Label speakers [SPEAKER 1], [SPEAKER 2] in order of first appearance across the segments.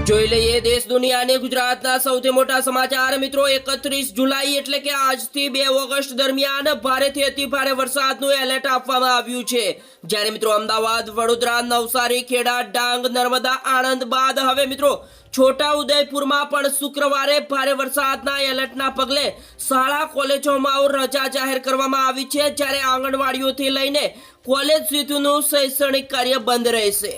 [SPEAKER 1] જોઈ લઈએ દેશ દુનિયા અને ગુજરાતના સૌથી મોટા સમાચાર મિત્રો 31 જુલાઈ એટલે કે આજથી 2 ઓગસ્ટ દરમિયાન ભારેથી અતિ ભારે વરસાદનું એલર્ટ આપવામાં આવ્યું છે। જ્યારે મિત્રો અમદાવાદ, વડોદરા, નવસારી, ખેડા, ડાંગ, નર્મદા, આણંદ બાદ હવે મિત્રો છોટાઉદેપુરમાં પણ શુક્રવારે ભારે વરસાદના એલર્ટના પગલે શાળા કોલેજોમાં રજા જાહેર કરવામાં આવી છે। જ્યારે આંગણવાડીઓથી લઈને કોલેજ સુધીનું શૈક્ષણિક કાર્ય બંધ રહેશે।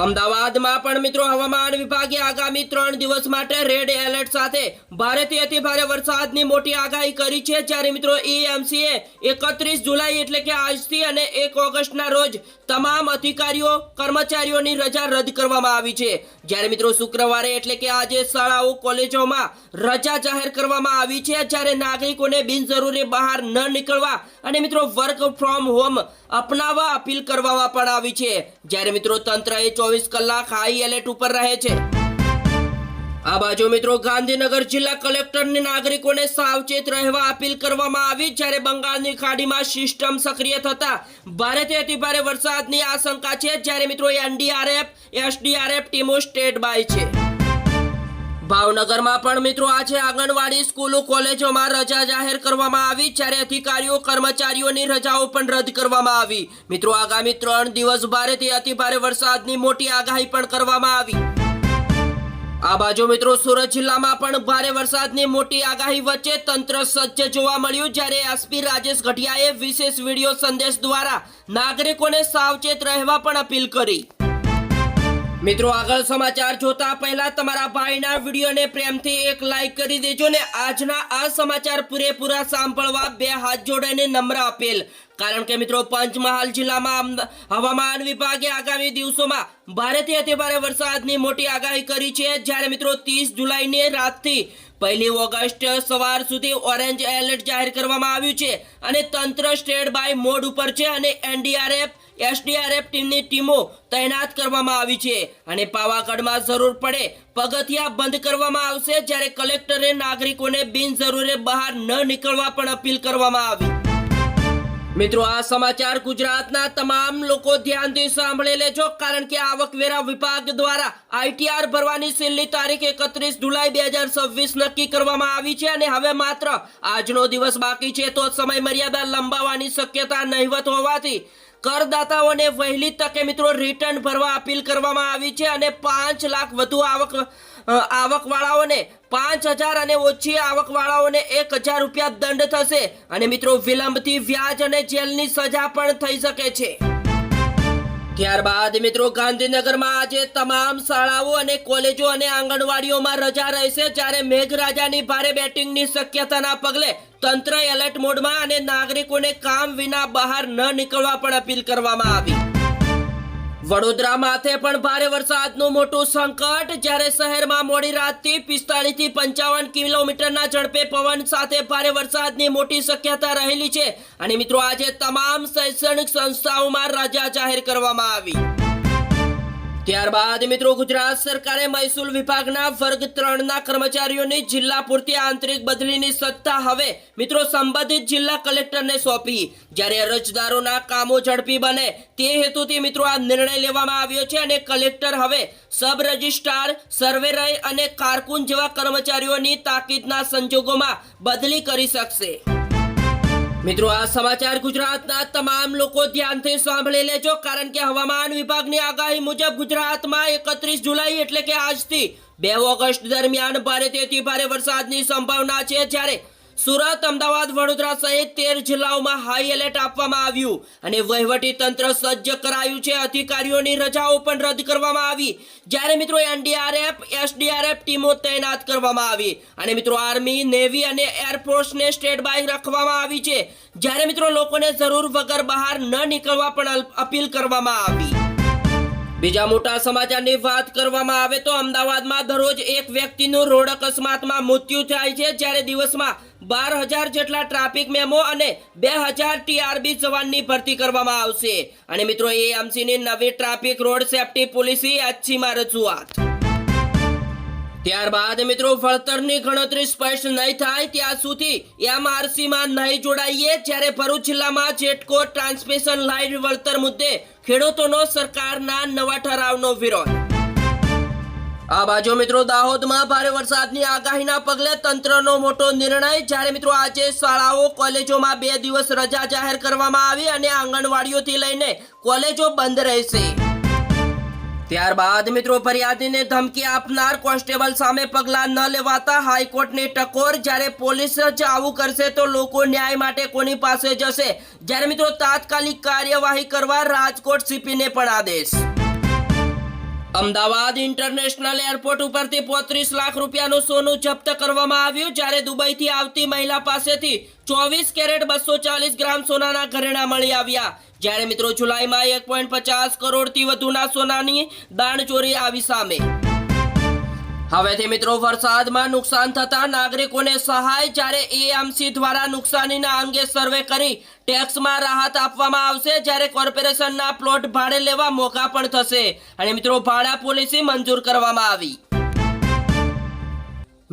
[SPEAKER 1] અમદાવાદમાં પણ મિત્રો હવામાન વિભાગે આગામી 3 દિવસ માટે રેડ એલર્ટ સાથે ભારેથી અતિ ભારે વરસાદની મોટી આગાહી કરી છે। જ્યારે મિત્રો એએમસીએ 31 જુલાઈ એટલે કે આજથી અને 1 ઓગસ્ટના રોજ તમામ અધિકારીઓ કર્મચારીઓની રજા રદ કરવામાં આવી છે। જ્યારે મિત્રો શુક્રવારે એટલે કે આજે શાળાઓ કોલેજોમાં રજા જાહેર કરવામાં આવી છે। જ્યારે નાગરિકોને બિનજરૂરી બહાર ન નીકળવા અને મિત્રો વર્ક ફ્રોમ હોમ અપનાવવા અપીલ કરવામાં પણ આવી છે। જ્યારે મિત્રો તંત્રએ 24 કલાક હાઈ એલર્ટ ઉપર રહે છે। આ બાજુ મિત્રો ગાંધીનગર જિલ્લા કલેક્ટરની નાગરિકોને સાવચેત રહેવા અપીલ કરવામાં આવી। જ્યારે બંગાળની ખાડીમાં સિસ્ટમ સક્રિય થતા ભારેથી અતિ ભારે વરસાદની આશંકા છે। જ્યારે મિત્રો એનડીઆરએફ, એસડીઆરએફ ટીમો સ્ટેન્ડ બાય છે। ભાવનગરમાં પણ મિત્રો આજે આંગણવાડી, સ્કૂલો, કોલેજોમાં રજા જાહેર કરવામાં આવી। જ્યારે અધિકારીઓ કર્મચારીઓની રજાઓ પણ રદ કરવામાં આવી। મિત્રો આગામી 3 દિવસ ભારેથી અતિ ભારે વરસાદની મોટી આગાહી પણ કરવામાં આવી। આ બાજુ મિત્રો સુરત જિલ્લામાં પણ ભારે વરસાદની મોટી આગાહી વચ્ચે તંત્ર સજ્જ જોવા મળ્યું। જ્યારે એસપી રાજેશ ગઢિયાએ વિશેષ વિડીયો સંદેશ દ્વારા નાગરિકોને સાવચેત રહેવા પણ અપીલ કરી। મિત્રો આગળ સમાચાર જોતા પહેલા તમારા ભાઈના વિડીયોને પ્રેમથી એક લાઈક કરી દેજો ને આજના આ સમાચાર પૂરેપૂરા સાંભળવા 2 હાથ જોડીને નમ્ર અપીલ। કારણ કે મિત્રો પંચમહાલ જિલ્લામાં હવામાન વિભાગે આગામી દિવસોમાં ભારેથી અતિ ભારે વરસાદની મોટી આગાહી કરી છે। જ્યારે મિત્રો 30 જુલાઈની રાતથી 1 ઓગસ્ટ સવાર સુધી ઓરેન્જ એલર્ટ જાહેર કરવામાં આવ્યું છે અને તંત્ર સ્ટેન્ડ બાય મોડ ઉપર છે અને એનડીઆરએફ, એસડીઆરએફ ટીમની ટીમો તૈનાત કરવામાં આવી છે અને પાવાગઢમાં જરૂર પડે પગથિયા બંધ કરવામાં આવશે। જ્યારે કલેક્ટરે નાગરિકોને બિનજરૂરી બહાર ન નીકળવા પણ અપીલ કરવામાં આવી। મિત્રો આ સમાચાર ગુજરાતના તમામ લોકો ધ્યાનથી સાંભળી લેજો। કારણ કે આવકવેરા વિભાગ દ્વારા આઈટીઆર ભરવાની છેલ્લી તારીખ 31 જુલાઈ 2026 નક્કી કરવામાં આવી છે અને હવે માત્ર આજનો દિવસ બાકી છે તો સમય મર્યાદા લંબાવવાની શક્યતા નહીવત હોવાથી કરદાતાઓને વહેલી તકે મિત્રો રિટર્ન ભરવા અપીલ કરવામાં આવી છે અને 5 લાખ વધુ આવકવાળાઓને 5,000 અને ઓછી આવકવાળાઓને 1,000 રૂપિયા દંડ થશે અને મિત્રો વિલંબથી વ્યાજ અને જેલની સજા પણ થઈ શકે છે। ત્યારબાદ મિત્રો ગાંધીનગરમાં આજે તમામ શાળાઓ અને કોલેજો અને આંગણવાડીઓમાં રજા રહેશે। જ્યારે મેઘરાજાની ભારે બેટિંગની શક્યતાના પગલે તંત્ર એલર્ટ મોડમાં અને નાગરિકોને કામ વિના બહાર ન નીકળવા પણ અપીલ કરવામાં આવી। વડોદરા માથે પણ ભારે વરસાદનું મોટું સંકટ। જ્યારે શહેરમાં મોડી રાતથી 45 થી 55 કિલોમીટરના ઝડપે પવન સાથે ભારે વરસાદની મોટી શક્યતા રહેલી છે અને મિત્રો આજે તમામ શૈક્ષણિક સંસ્થાઓમાં રજા જાહેર કરવામાં આવી। ત્યારબાદ મિત્રો ગુજરાત સરકારે મહેસૂલ વિભાગના વર્ગ 3ના કર્મચારીઓની જિલ્લા પૂરતી આંતરિક બદલીની સત્તા હવે મિત્રો સંબંધિત જિલ્લા કલેક્ટરને સોંપી। જ્યારે અરજદારોના કામો ઝડપી બને તે હેતુથી મિત્રો આ નિર્ણય લેવામાં આવ્યો છે અને કલેક્ટર હવે સબ રજિસ્ટ્રાર, સર્વેયર અને કારકુન જેવા કર્મચારીઓની તાકીદના સંજોગોમાં બદલી કરી શકશે। મિત્રો આ સમાચાર ગુજરાતના તમામ લોકો ધ્યાનથી સાંભળી લેજો। કારણ કે હવામાન વિભાગની આગાહી મુજબ ગુજરાતમાં 31 જુલાઈ એટલે કે આજથી 2 ઓગસ્ટ દરમિયાન ભારેથી અતિ ભારે વરસાદની સંભાવના છે। જ્યારે સુરત, અમદાવાદ, વડોદરા સહિત 13 જિલ્લાઓમાં હાઈ એલર્ટ આપવામાં આવ્યું અને વહીવટી તંત્ર સજ્જ કરાયું છે। અધિકારીઓની રજાઓ પણ રદ કરવામાં આવી। જ્યારે મિત્રો એનડીઆરએફ, એસડીઆરએફ ટીમો તૈનાત કરવામાં આવી અને મિત્રો આર્મી, નેવી અને એરફોર્સને સ્ટેન્ડ બાય રાખવામાં આવી છે। જ્યારે મિત્રો લોકોને જરૂર વગર બહાર ન નીકળવા પણ અપીલ કરવામાં આવી। બીજા મોટા સમાચારની વાત કરવામાં આવે તો અમદાવાદમાં દરરોજ એક વ્યક્તિનું રોડ અકસ્માતમાં મૃત્યુ થાય છે। જ્યારે દિવસમાં 12,000 જેટલા ટ્રાફિક મેમો અને 2,000 ટીઆરબી જવાનની ભરતી કરવામાં આવશે અને મિત્રો એએમસીની નવી ટ્રાફિક રોડ સેફટી પોલિસી એચસીમાં રજૂઆત। ત્યારબાદ મિત્રો વળતરની ગણતરી સ્પષ્ટ નહીં થાય ત્યાં સુધી એમઆરસીમાં નહીં જોડાઈએ। જ્યારે ભરૂચ જિલ્લામાં જેટકો ટ્રાન્સમિશન લાઇન વળતર મુદ્દે ખેડૂતોનો સરકારના નવા ઠરાવનો વિરોધ। આ બાજુ મિત્રો દાહોદમાં ભારે વરસાદની આગાહીના પગલે તંત્રનો મોટો નિર્ણય, જ્યારે મિત્રો આજે શાળાઓ કોલેજોમાં 2 દિવસ રજા જાહેર કરવામાં આવી અને આંગણવાડીઓથી લઈને કોલેજો બંધ રહેશે. ત્યારબાદ મિત્રો ફરિયાદીને ધમકી આપનાર કોન્સ્ટેબલ સામે પગલાં ન લેવાતા હાઈકોર્ટની ટકોર, જ્યારે પોલીસ જ આવું કરશે તો લોકો ન્યાય માટે કોની પાસે જશે, જ્યારે મિત્રો તાત્કાલિક કાર્યવાહી કરવા રાજકોટ સીપીને પણ આદેશ. અમદાવાદ ઇન્ટરનેશનલ એરપોર્ટ ઉપરથી 35 લાખ રૂપિયાનું સોનું જપ્ત કરવામાં આવ્યું, જ્યારે દુબઈથી આવતી મહિલા પાસેથી 24 કેરેટ 240 ગ્રામ સોનાના ઘરેણા મળી આવ્યા, જ્યારે મિત્રો જુલાઈમાં 1.50 કરોડથી વધુના સોનાની દાણચોરી આવી સામે. હવેથી મિત્રો વરસાદમાં નુકસાન થતા નાગરિકોને સહાય, જ્યારે એએમસી દ્વારા નુકસાનીના અંગે સર્વે કરી ટેક્સમાં રાહત આપવામાં આવશે, જ્યારે કોર્પોરેશનના પ્લોટ ભાડે લેવા મોંઘા પણ થશે અને મિત્રો ભાડા પોલિસી મંજૂર કરવામાં આવી.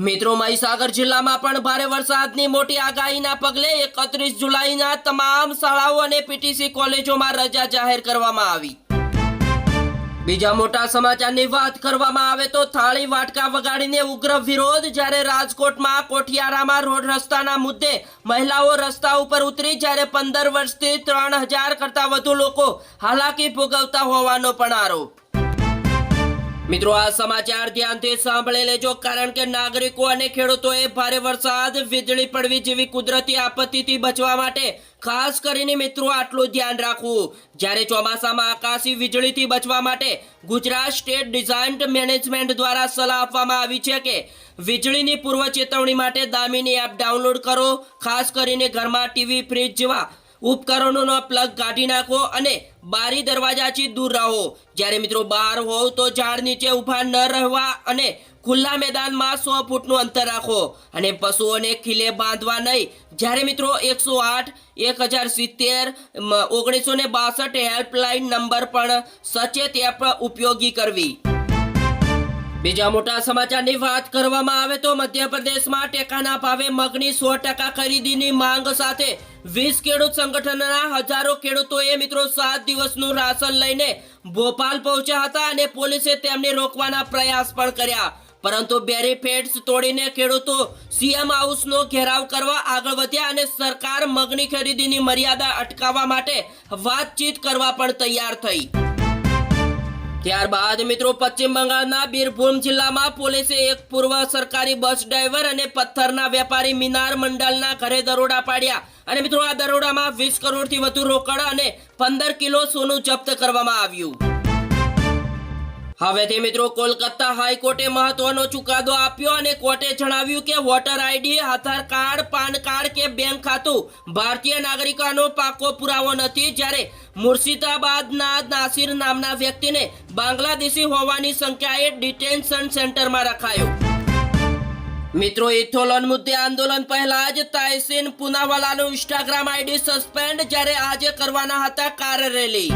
[SPEAKER 1] મિત્રો મહીસાગર જિલ્લામાં પણ ભારે વરસાદની મોટી આગાહીના પગલે 31 જુલાઈના તમામ શાળાઓ અને પીટીસી કોલેજોમાં રજા જાહેર કરવામાં આવી. બીજા મોટા સમાચારની વાત કરવામાં આવે તો થાળી વાટકા વગાડીને ઉગ્ર વિરોધ, જ્યારે રાજકોટમાં કોઠિયારામાં રોડ રસ્તાના મુદ્દે મહિલાઓ રસ્તા ઉપર ઉતરી, જ્યારે 15 વર્ષથી 3000 કરતા વધુ લોકો હાલાકી ભોગવતા હોવાનો પણ આરોપ. મિત્રો આ સમાચાર ધ્યાનથી સાંભળી લેજો, કારણ કે નાગરિકો અને ખેડૂતોએ ભારે વરસાદ, વીજળી પડવી જેવી કુદરતી આપત્તિથી બચવા માટે ખાસ કરીને મિત્રો આટલું ધ્યાન રાખવું. જ્યારે ચોમાસામાં આકાશી વીજળીથી બચવા માટે ગુજરાત સ્ટેટ ડિઝાસ્ટર મેનેજમેન્ટ દ્વારા સલાહ આપવામાં આવી છે કે વીજળીની પૂર્વ ચેતવણી માટે દામીની એપ ડાઉનલોડ કરો. ખાસ કરીને ઘરમાં ટીવી, ફ્રીજ જેવા ઉપકરણોનો પ્લગ કાઢી નાખો અને બારી દરવાજાથી દૂર રહો. જ્યારે મિત્રો બહાર હોવ તો ઝાડ નીચે ઊભા ન રહેવા અને ખુલ્લા મેદાનમાં 100 ફૂટનું અંતર રાખો અને પશુઓને ખીલે બાંધવા નહીં. જ્યારે મિત્રો 108, 1070, 1962 હેલ્પલાઇન નંબર પણ સચેત એપ ઉપયોગી કરવી. બીજા મોટા સમાચારની વાત કરવામાં આવે તો મધ્યપ્રદેશમાં ટેકાના ભાવે મગની 100% ખરીદીની માંગ સાથે 20 ખેડૂત સંગઠનના હજારો ખેડૂતોએ મિત્રો 7 દિવસનું રાશન લઈને ભોપાલ પહોંચ્યા હતા અને પોલીસે તેમને રોકવાના પ્રયાસ પણ કર્યા, પરંતુ બેરીફેડ્સ તોડીને ખેડૂતો સીએમ હાઉસનો ઘેરાવ કરવા આગળ વધ્યા અને સરકાર મગની ખરીદીની મર્યાદા અટકાવવા માટે વાતચીત કરવા પણ તૈયાર થઈ. ત્યારબાદ મિત્રો પશ્ચિમ બંગાળના બીરભૂમ જિલ્લામાં પોલીસે એક પૂર્વ સરકારી બસ ડ્રાઈવર અને પથ્થરના વેપારી મિનાર મંડલના ઘરે દરોડા પાડ્યા અને મિત્રો આ દરોડામાં 20 કરોડથી વધુ રોકડ અને 15 કિલો સોનું જપ્ત કરવામાં આવ્યું. હવેથી મિત્રો કોલકાતા હાઈકોર્ટે મહત્વનો ચુકાદો આપ્યો અને કોર્ટે જણાવ્યું કે વોટર આઈડી, આધાર કાર્ડ, પાન કાર્ડ કે બેંક ખાતું ભારતીય નાગરિકોનો પાકો પુરાવો નથી, જ્યારે મુર્શિદાબાદના નાસિર નામના વ્યક્તિને બાંગ્લાદેશી હોવાની શંકાએ ડિટેન્શન સેન્ટરમાં રખાયો. મિત્રો ઇથોલોન મુદ્દે આંદોલન પહેલા જ તાયસીન પૂનાવાલાનું ઇન્સ્ટાગ્રામ આઈડી સસ્પેન્ડ, જ્યારે આજે કરવાના હતા કાર રેલી.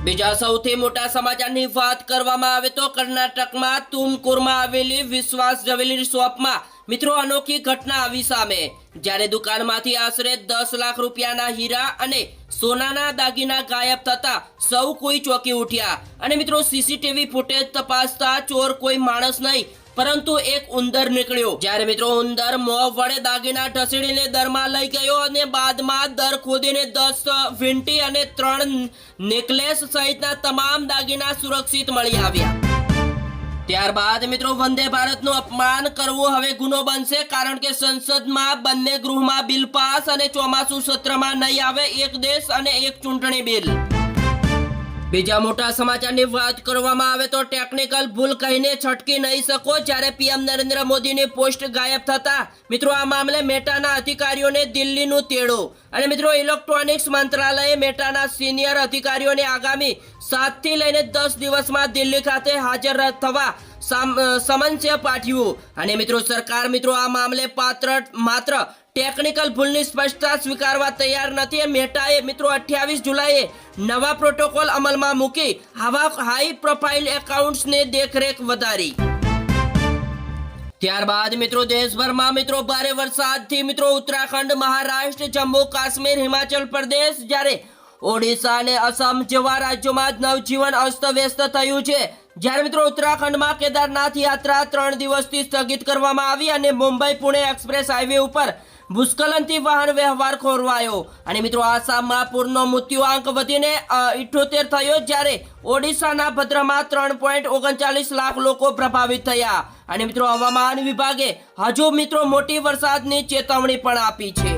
[SPEAKER 1] બીજા સૌથી મોટા સમાચારની વાત કરવામાં આવે તો કર્ણાટકમાં તુમકુરમાં આવેલી વિશ્વાસ જ્વેલરી શોપમાં મિત્રો અનોખી ઘટના આવી સામે, જ્યારે દુકાનમાંથી આશરે 10 લાખ રૂપિયાના હીરા અને સોનાના દાગીના ગાયબ થતા સૌ કોઈ ચોંકી ઉઠ્યા અને મિત્રો સીસીટીવી ફૂટેજ તપાસતા ચોર કોઈ માણસ નહીં પરંતુ એક ઉંદર નીકળ્યો, જ્યારે મિત્રો ઉંદર મોં વડે દાગીના ઢસડીને દરમાં લઈ ગયો અને બાદમાં દર ખોદીને 10 વીંટી અને 3 નેકલેસ સહિતના તમામ દાગીના સુરક્ષિત મળી આવ્યા. ત્યારબાદ મિત્રો વંદે ભારતનું અપમાન કરવું હવે ગુનો બનશે, કારણ કે સંસદમાં બંને ગૃહમાં બિલ પાસ અને ચોમાસુ સત્રમાં નહીં આવે એક દેશ અને એક ચૂંટણી બિલ. બીજા મોટા સમાચારની વાત કરવામાં આવે તો ટેકનિકલ ભૂલ કહીને છટકી નહીં શકો, જ્યારે પીએમ નરેન્દ્ર મોદીની પોસ્ટ ગાયબ થતા મિત્રો આ મામલે મેટાના અધિકારીઓને દિલ્હીનું તેડો અને મિત્રો ઇલેક્ટ્રોનિક્સ મંત્રાલયે મેટાના સિનિયર અધિકારીઓને આગામી 7 થી લઈને 10 દિવસમાં દિલ્હી ખાતે હાજર થવા સમન્સ પાઠવ્યું અને મિત્રો સરકાર મિત્રો આ મામલે માત્ર ટેકનિકલ ભૂલની સ્પષ્ટતા સ્વીકારવા તૈયાર નથી. મેટાએ મિત્રો 28 જુલાઈએ નવા પ્રોટોકોલ અમલમાં મૂકી આવા હાઈ પ્રોફાઇલ એકાઉન્ટ્સને દેખરેખ વધારી. ત્યારબાદ મિત્રો દેશભરમાં મિત્રો ભારે વરસાદથી મિત્રો ઉત્તરાખંડ, મહારાષ્ટ્ર, જમ્મુ કાશ્મીર, હિમાચલ પ્રદેશ, જ્યારે ઓડિશા અને અસમ જેવા રાજ્યોમાં નવજીવન અસ્તવ્યસ્ત થયું છે, જ્યારે મિત્રો ઉત્તરાખંડમાં કેદારનાથ યાત્રા 3 દિવસથી સ્થગિત કરવામાં આવી અને મુંબઈ પુણે એક્સપ્રેસ હાઈવે ઉપર ભૂસ્ખલનથી વાહન વ્યવહાર ખોરવાયો અને મિત્રો આસામમાં પૂરનો મૃત્યુઆંક વધીને 78 થયો, જ્યારે ઓડિશાના ભદ્રમાં 3.39 લાખ લોકો પ્રભાવિત થયા અને મિત્રો હવામાન વિભાગે હજુ મિત્રો મોટી વરસાદની ચેતવણી પણ આપી છે।